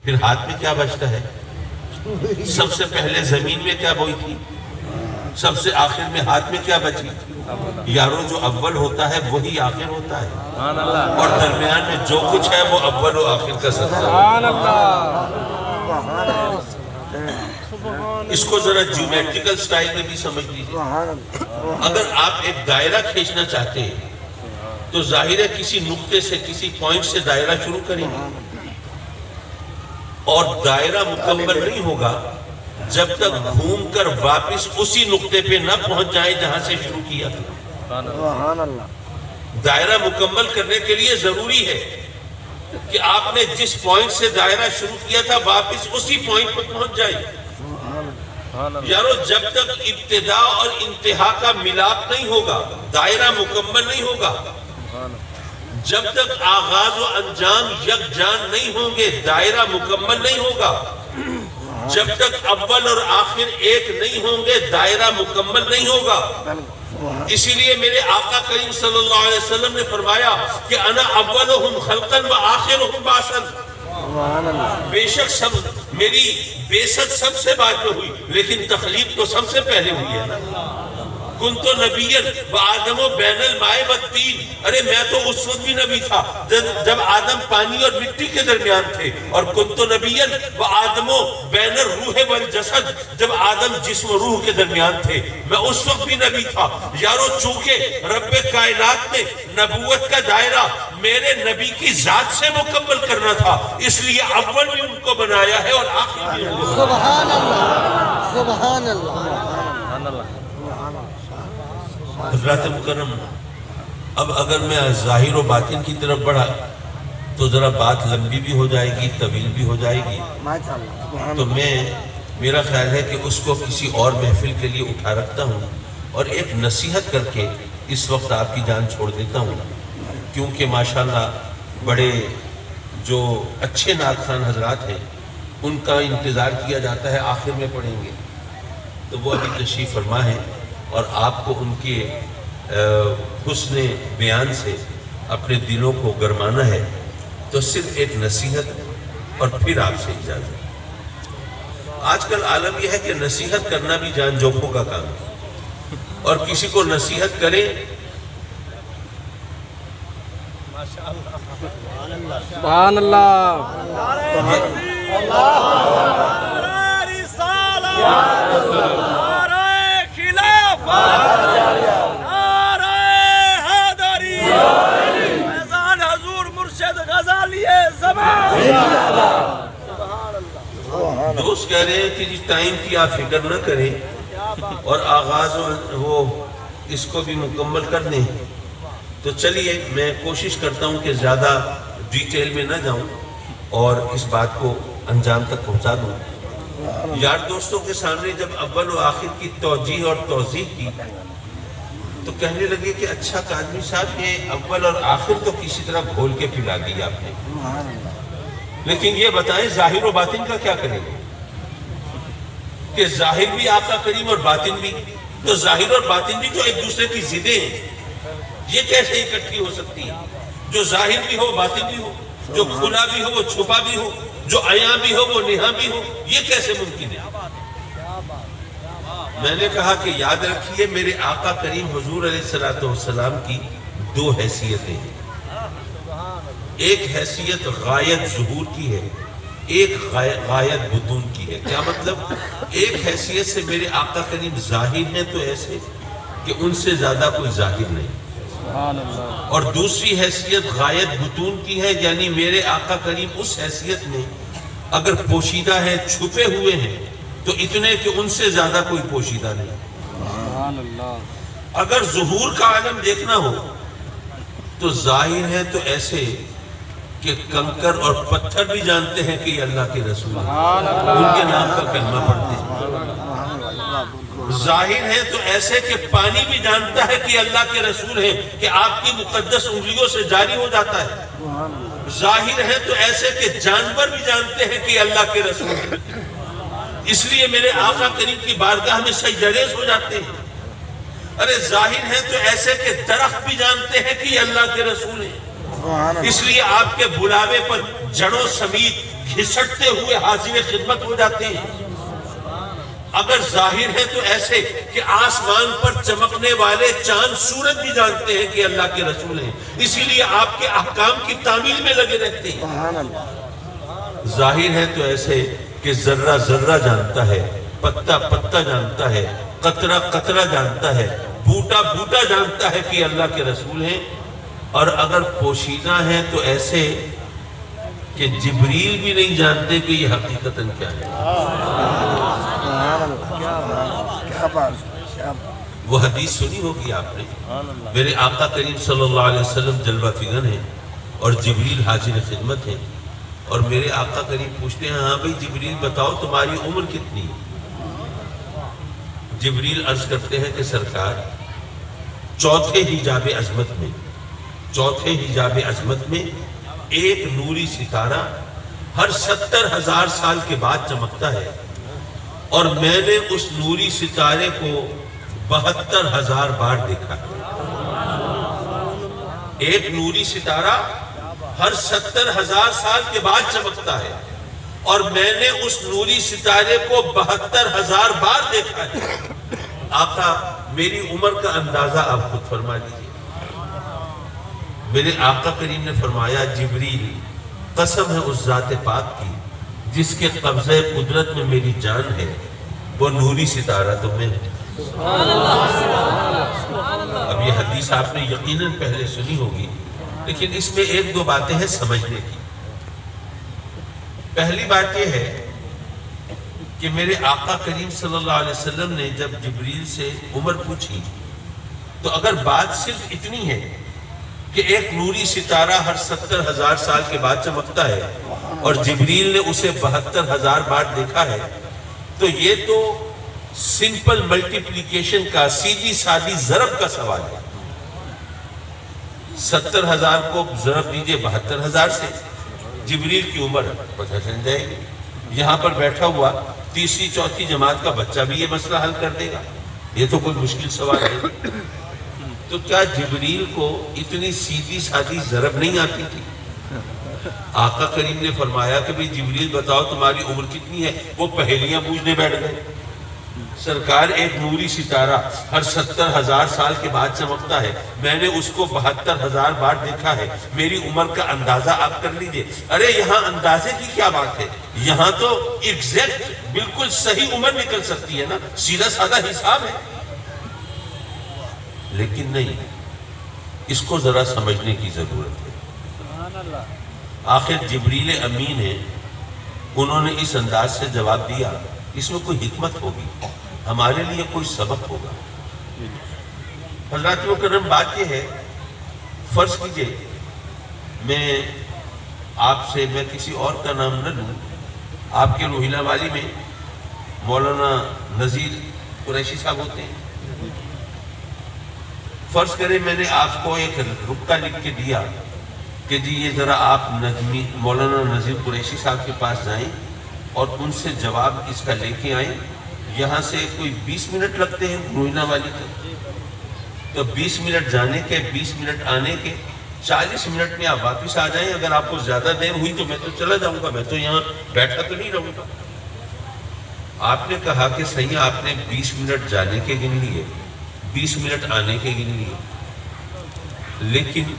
پھر ہاتھ میں کیا بچتا ہے؟ سب سے پہلے زمین میں کیا بوئی تھی؟ سب سے آخر میں ہاتھ میں کیا بچی؟ یارو جو اول ہوتا ہے وہی آخر ہوتا ہے، اور درمیان میں جو کچھ ہے وہ اول و آخر کا سلسلہ ہے۔ اس کو ذرا جیومیٹریکل سٹائل میں بھی سمجھ لیجیے۔ اگر آپ ایک دائرہ کھینچنا چاہتے ہیں تو ظاہر ہے کسی نقطے سے، کسی پوائنٹ سے دائرہ شروع کریں گے، اور دائرہ مکمل نہیں ہوگا جب تک گھوم کر واپس اسی نقطے پہ نہ پہنچ جائے جہاں سے شروع کیا تھا۔ دائرہ مکمل کرنے کے لیے ضروری ہے کہ آپ نے جس پوائنٹ سے دائرہ شروع کیا تھا واپس اسی پوائنٹ پر پہنچ جائے۔ یارو جب تک ابتدا اور انتہا کا ملاپ نہیں ہوگا دائرہ مکمل نہیں ہوگا، جب تک آغاز و انجام یکجان نہیں ہوں گے دائرہ مکمل نہیں ہوگا، جب تک اول اور آخر ایک نہیں ہوں گے دائرہ مکمل نہیں ہوگا۔ اسی لیے میرے آقا کریم صلی اللہ علیہ وسلم نے فرمایا کہ انا اولہم خلقا و آخرہم بعثا، بے شک میری بعثت سب سے بعد میں ہوئی لیکن تخلیق تو سب سے پہلے ہوئی ہے نا۔ کنت نبیًا وآدم بین الماء والطین، ارے میں تو اس وقت بھی نبی تھا جب آدم پانی اور مٹی کے درمیان تھے، اور کنت نبیًا وآدم بین الروح والجسد، جب آدم جسم و روح کے درمیان تھے میں اس وقت بھی نبی تھا۔ یارو چونکہ رب کائنات نے نبوت کا دائرہ میرے نبی کی ذات سے مکمل کرنا تھا، اس لیے اول بھی ان کو بنایا ہے اور آخر بھی ان کو بنایا ہے۔ سبحان اللہ، سبحان اللہ۔ حضرات مکرم، اب اگر میں ظاہر و باطن کی طرف بڑھا تو ذرا بات لمبی بھی ہو جائے گی، طویل بھی ہو جائے گی، تو میرا خیال ہے کہ اس کو کسی اور محفل کے لیے اٹھا رکھتا ہوں اور ایک نصیحت کر کے اس وقت آپ کی جان چھوڑ دیتا ہوں، کیونکہ ماشاءاللہ بڑے جو اچھے نعت خوان حضرات ہیں ان کا انتظار کیا جاتا ہے، آخر میں پڑھیں گے تو وہ ابھی تشریف فرما ہے، اور آپ کو ان کے حسن بیان سے اپنے دلوں کو گرمانا ہے، تو صرف ایک نصیحت اور پھر آپ سے اجازت۔ آج کل عالم یہ ہے کہ نصیحت کرنا بھی جان جوکھوں کا کام ہے، اور کسی کو نصیحت کریں سبحان اللہ، دوست کہہ رہے ہیں کہ جی ٹائم کی آپ فکر نہ کریں اور آغاز وہ اس کو بھی مکمل کر دیں، تو چلیے میں کوشش کرتا ہوں کہ زیادہ ڈیٹیل میں نہ جاؤں اور اس بات کو انجام تک پہنچا دوں۔ یار دوستوں کے سامنے جب اول و آخر کی توجیہ اور توضیح کی تو کہنے لگے کہ اچھا قادری صاحب یہ اول اور آخر تو کسی طرح گھول کے پلا دی آپ نے، لیکن یہ بتائیں ظاہر و باطن کا کیا کریں گے؟ کہ ظاہر بھی آقا کریم اور باطن بھی، تو ظاہر اور باطن بھی تو ایک دوسرے کی ضدیں ہیں، یہ کیسے اکٹھی ہو سکتی ہیں؟ جو ظاہر بھی ہو باطن بھی ہو، جو کھلا بھی ہو وہ چھپا بھی ہو، جو عیاں بھی ہو وہ نہاں بھی ہو، یہ کیسے ممکن ہے؟ میں نے کہا کہ یاد رکھیے میرے آقا کریم حضور علیہ السلام کی دو حیثیتیں ہیں، ایک حیثیت غایت ظہور کی ہے، ایک غایت بطون کی ہے۔ کیا مطلب؟ ایک حیثیت سے میرے آقا کریم ظاہر ہیں تو ایسے کہ ان سے زیادہ کوئی ظاہر نہیں، اور دوسری حیثیت غایت بطون کی ہے، یعنی میرے آقا کریم اس حیثیت میں اگر پوشیدہ ہیں، چھپے ہوئے ہیں تو اتنے کہ ان سے زیادہ کوئی پوشیدہ نہیں۔ اگر ظہور کا عالم دیکھنا ہو تو ظاہر ہے تو ایسے کہ کنکر اور پتھر بھی جانتے ہیں کہ یہ اللہ کے رسول ہیں، ان کے نام کا کلمہ پڑھتے ہیں۔ ظاہر ہے تو ایسے کہ پانی بھی جانتا ہے کہ اللہ کے رسول ہیں، کہ آپ کی مقدس انگلیوں سے جاری ہو جاتا ہے۔ ظاہر ہے تو ایسے کہ جانور بھی جانتے ہیں کہ اللہ کے رسول ہیں، اس لیے میرے آقا کریم کی بارگاہ میں سجدریز ہو جاتے ہیں۔ ارے ظاہر ہے تو ایسے کہ درخت بھی جانتے ہیں کہ یہ اللہ کے رسول ہیں، اس لیے آپ کے بلاوے پر جڑوں سمیت گھسٹتے ہوئے حاضر خدمت ہو جاتے ہیں۔ اگر ظاہر ہے تو ایسے کہ آسمان پر چمکنے والے چاند سورج بھی جانتے ہیں کہ اللہ کے رسول ہیں، اسی لیے آپ کے احکام کی تعمیل میں لگے رہتے ہیں۔ سبحان اللہ۔ ظاہر ہے تو ایسے کہ ذرہ ذرہ جانتا ہے، پتا پتا جانتا ہے، قطرہ قطرہ جانتا ہے، بوٹا بوٹا جانتا ہے کہ اللہ کے رسول ہیں۔ اور اگر پوشیدہ ہیں تو ایسے کہ جبریل بھی نہیں جانتے کہ یہ حقیقتاً کیا ہے۔ سبحان اللہ، کیا بات، کیا بات۔ وہ حدیث سنی ہوگی آپ نے، میرے آقا کریم صلی اللہ علیہ وسلم جلوہ فکر ہیں اور جبریل حاضر خدمت ہیں، اور میرے آقا کریم پوچھتے ہیں ہاں بھئی جبریل بتاؤ تمہاری عمر کتنی ہے؟ جبریل عرض کرتے ہیں کہ سرکار چوتھے حجاب عظمت میں ایک نوری ستارہ ہر 70,000 سال کے بعد چمکتا ہے، اور میں نے اس نوری ستارے کو 72,000 بار دیکھا ہے۔ ایک نوری ستارہ ہر 70,000 سال کے بعد چمکتا ہے، اور میں نے اس نوری ستارے کو 72,000 بار دیکھا ہے۔ آقا میری عمر کا اندازہ آپ خود فرما لیجیے۔ میرے آقا کریم نے فرمایا جبریل قسم ہے اس ذات پاک کی جس کے قبضہ قدرت میں میری جان ہے، وہ نوری ستارہ تو میں ہوں۔ اب یہ حدیث آپ نے یقیناً پہلے سنی ہوگی، لیکن اس میں ایک دو باتیں ہیں سمجھنے کی۔ پہلی بات یہ ہے کہ میرے آقا کریم صلی اللہ علیہ وسلم نے جب جبریل سے عمر پوچھی تو اگر بات صرف اتنی ہے کہ ایک نوری ستارہ ہر 70,000 سال کے بعد چمکتا ہے اور جبریل نے اسے 72,000 بار دیکھا ہے، تو یہ تو سمپل ملٹیپلیکیشن کا سیدھی سادی ضرب کا سوال ہے۔ 70,000 کو ضرب دیجئے 72,000 سے، جبریل کی عمر پتہ چل جائے گی۔ یہاں پر بیٹھا ہوا تیسری چوتھی جماعت کا بچہ بھی یہ مسئلہ حل کر دے گا، یہ تو کوئی مشکل سوال نہیں۔ تو کیا جبریل کو اتنی سیدھی سادی ضرب نہیں آتی تھی؟ آقا کریم نے فرمایا کہ بھئی جبریل بتاؤ تمہاری عمر کتنی ہے؟ وہ پہیلیاں پوچھنے بیٹھ گئے۔ سرکار ایک نوری ستارہ ہر 70,000 سال کے بعد چمکتا ہے، میں نے اس کو 72,000 بار دیکھا ہے، میری عمر کا اندازہ آپ کر لیجئے۔ ارے یہاں اندازے کی کیا بات ہے، یہاں تو ایگزیکٹ بالکل صحیح عمر نکل سکتی ہے نا، سیدھا سادہ حساب ہے۔ لیکن نہیں، اس کو ذرا سمجھنے کی ضرورت ہے۔ آخر جبریل امین ہے، انہوں نے اس انداز سے جواب دیا، اس میں کوئی حکمت ہوگی، ہمارے لیے کوئی سبق ہوگا۔ حضرات مکرم بات یہ ہے، فرض کیجئے میں آپ سے، میں کسی اور کا نام نہ لوں، آپ کے روہیلہ والی میں مولانا نذیر قریشی صاحب ہوتے ہیں۔ فرض کریں میں نے آپ کو ایک رکا لکھ کے دیا کہ جی یہ ذرا آپ مولانا نذیر قریشی صاحب کے پاس جائیں اور ان سے جواب اس کا لے کے آئیں، یہاں سے کوئی 20 منٹ لگتے ہیں روہیلہ والی کے، تو 20 منٹ جانے کے 20 منٹ آنے کے 40 منٹ میں آپ واپس آ جائیں۔ اگر آپ کو زیادہ دیر ہوئی تو میں تو چلا جاؤں گا، میں تو یہاں بیٹھا تو نہیں رہوں گا۔ آپ نے کہا کہ صحیح، آپ نے 20 منٹ جانے کے گن لیے، 20 منٹ آنے کے گن لیے، لیکن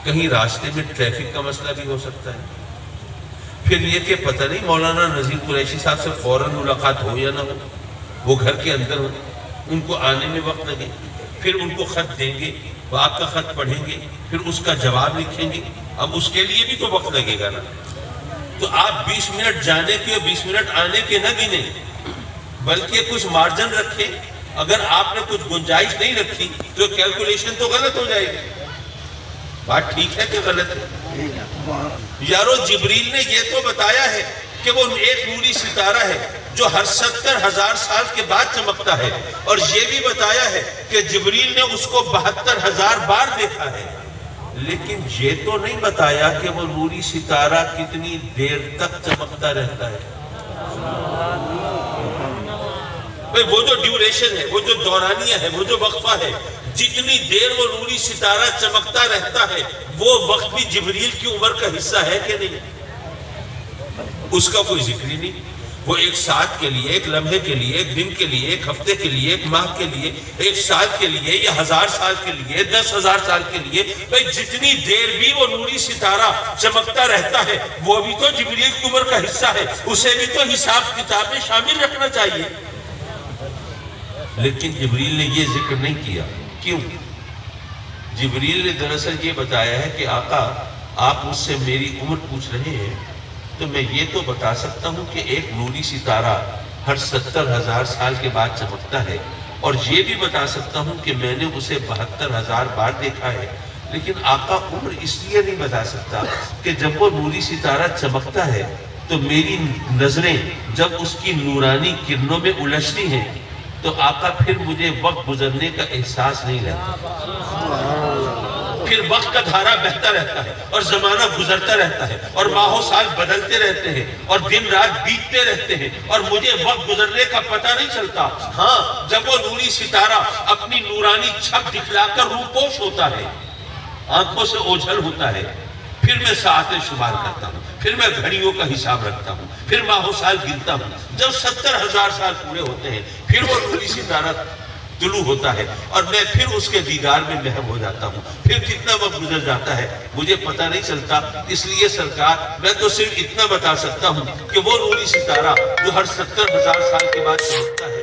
کہیں راستے میں ٹریفک کا مسئلہ بھی ہو سکتا ہے۔ پھر یہ کہ پتہ نہیں مولانا نذیر قریشی صاحب سے فوراً ملاقات ہو یا نہ ہو، وہ گھر کے اندر ہو، ان کو آنے میں وقت لگے، پھر ان کو خط دیں گے، وہ آپ کا خط پڑھیں گے، پھر اس کا جواب لکھیں گے، اب اس کے لیے بھی تو وقت لگے گا نا۔ تو آپ 20 منٹ جانے کے اور 20 منٹ آنے کے نہ گنیں، بلکہ کچھ مارجن رکھیں۔ اگر آپ نے کچھ گنجائش نہیں رکھی تو کیلکولیشن تو غلط ہو جائے گی۔ بات ٹھیک ہے کہ غلط ہے؟ یارو جبریل نے یہ تو بتایا ہے کہ وہ ایک نوری ستارہ ہے جو ہر 70,000 سال کے بعد چمکتا ہے، اور یہ بھی بتایا ہے کہ جبریل نے اس کو 72,000 بار دیکھا ہے، لیکن یہ تو نہیں بتایا کہ وہ نوری ستارہ کتنی دیر تک چمکتا رہتا ہے۔ وہ جو ڈیوریشن ہے، وہ جو دورانیہ ہے، وہ جو وقفہ ہے، جتنی دیر وہ نوری ستارہ چمکتا رہتا ہے، وہ وقت بھی جبریل کی عمر کا حصہ ہے کہ نہیں؟ اس کا کوئی ذکر ہی نہیں. وہ ایک ساتھ کے لیے، ایک لمحے کے لیے، ایک دن کے لیے، ایک ہفتے کے لیے، ایک ماہ کے لیے، ایک سال کے لیے یا 1000 سال کے لیے، 10,000 سال کے لیے، بھئی جتنی دیر بھی وہ نوری ستارہ چمکتا رہتا ہے وہ بھی تو جبریل کی عمر کا حصہ ہے، اسے بھی تو حساب کتاب میں شامل رکھنا چاہیے. لیکن جبریل نے یہ ذکر نہیں کیا. کیوں؟ جبریل نے دراصل یہ بتایا ہے کہ آقا آپ مجھ سے میری عمر پوچھ رہے ہیں تو میں یہ تو بتا سکتا ہوں کہ ایک نوری ستارہ ہر 70,000 سال کے بعد چمکتا ہے، اور یہ بھی بتا سکتا ہوں کہ میں نے اسے 72,000 بار دیکھا ہے. لیکن آقا عمر اس لیے نہیں بتا سکتا کہ جب وہ نوری ستارہ چمکتا ہے تو میری نظریں جب اس کی نورانی کرنوں میں الجھتی ہیں تو آقا پھر مجھے وقت گزرنے کا احساس نہیں رہتا. پھر وقت کا دھارا بہتا رہتا ہے اور زمانہ گزرتا رہتا ہے اور ماہ و سال بدلتے رہتے ہیں اور دن رات بیتتے رہتے ہیں اور مجھے وقت گزرنے کا پتہ نہیں چلتا. ہاں جب وہ نوری ستارہ اپنی نورانی چھپ دکھلا کر روپوش ہوتا ہے، آنکھوں سے اوجھل ہوتا ہے، پھر میں ساعتیں شمار کرتا ہوں، پھر میں گھڑیوں کا حساب رکھتا ہوں، پھر ماہ و سال گنتا ہوں. جب 70,000 سال پورے ہوتے ہیں پھر وہ نوری ستارہ طلوع ہوتا ہے اور میں پھر اس کے دیدار میں محو ہو جاتا ہوں. پھر کتنا وقت گزر جاتا ہے مجھے پتہ نہیں چلتا. اس لیے سرکار میں تو صرف اتنا بتا سکتا ہوں کہ وہ نوری ستارہ جو ہر 70,000 سال کے بعد چمکتا ہے